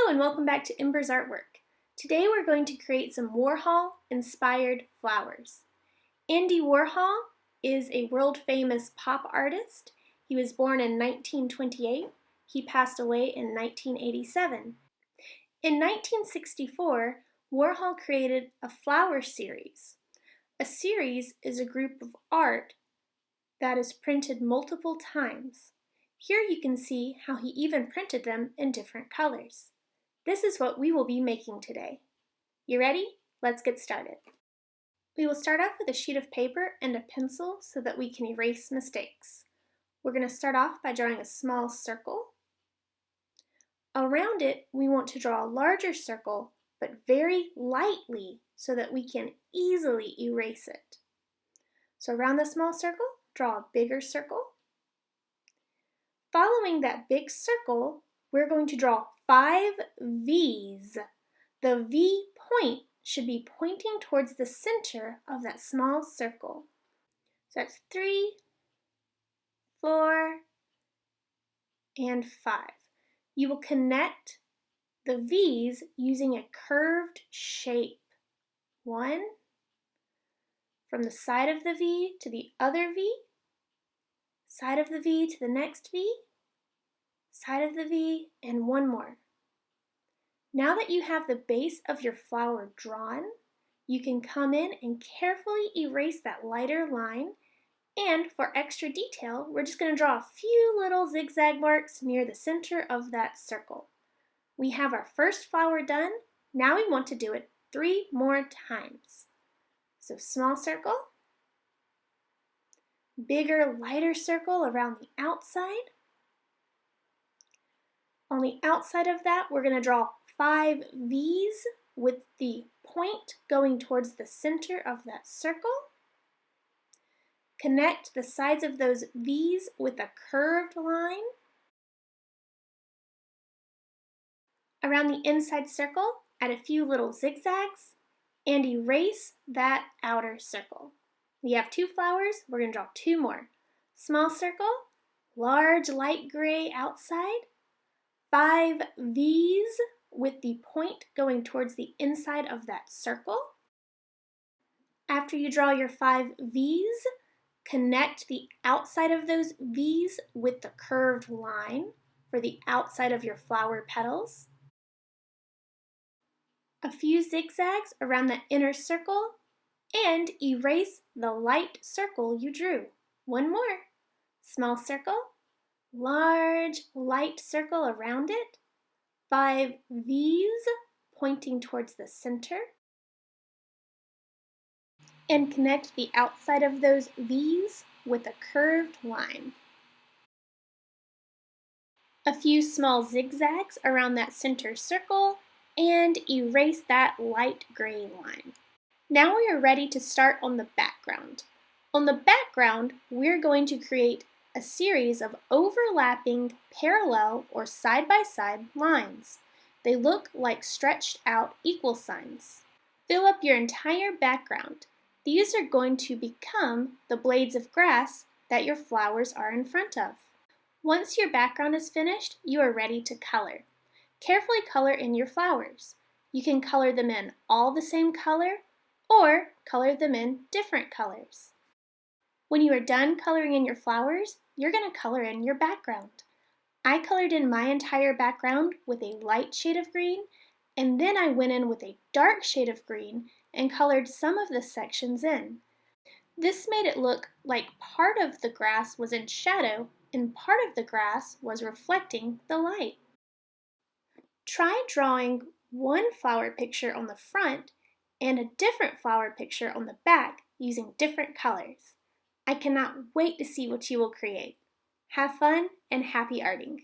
Hello and welcome back to Ember's artwork. Today we're going to create some Warhol-inspired flowers. Andy Warhol is a world-famous pop artist. He was born in 1928. He passed away in 1987. In 1964, Warhol created a flower series. A series is a group of art that is printed multiple times. Here you can see how he even printed them in different colors. This is what we will be making today. You ready? Let's get started. We will start off with a sheet of paper and a pencil so that we can erase mistakes. We're going to start off by drawing a small circle. Around it, we want to draw a larger circle, but very lightly so that we can easily erase it. So around the small circle, draw a bigger circle. Following that big circle, we're going to draw 5 V's. The V point should be pointing towards the center of that small circle. So that's 3, 4, and 5. You will connect the V's using a curved shape. 1, from the side of the V to the other V, side of the V to the next V, side of the V, and one more. Now that you have the base of your flower drawn, you can come in and carefully erase that lighter line, and for extra detail, we're just going to draw a few little zigzag marks near the center of that circle. We have our first flower done. Now we want to do it 3 more times. So small circle, bigger, lighter circle around the outside. On the outside of that, we're going to draw 5 V's with the point going towards the center of that circle. Connect the sides of those V's with a curved line. Around the inside circle, add a few little zigzags and erase that outer circle. We have 2 flowers, we're going to draw 2 more. Small circle, large light gray outside, 5 V's with the point going towards the inside of that circle. After you draw your 5 V's, connect the outside of those V's with the curved line for the outside of your flower petals. A few zigzags around the inner circle and erase the light circle you drew. 1 more. Small circle, large light circle around it, 5 V's pointing towards the center, and connect the outside of those V's with a curved line. A few small zigzags around that center circle and erase that light gray line. Now we are ready to start on the background. On the background, we're going to create a series of overlapping parallel or side-by-side lines. They look like stretched out equal signs. Fill up your entire background. These are going to become the blades of grass that your flowers are in front of. Once your background is finished, you are ready to color. Carefully color in your flowers. You can color them in all the same color or color them in different colors. When you are done coloring in your flowers, you're going to color in your background. I colored in my entire background with a light shade of green, and then I went in with a dark shade of green and colored some of the sections in. This made it look like part of the grass was in shadow and part of the grass was reflecting the light. Try drawing one flower picture on the front and a different flower picture on the back using different colors. I cannot wait to see what you will create. Have fun and happy arting!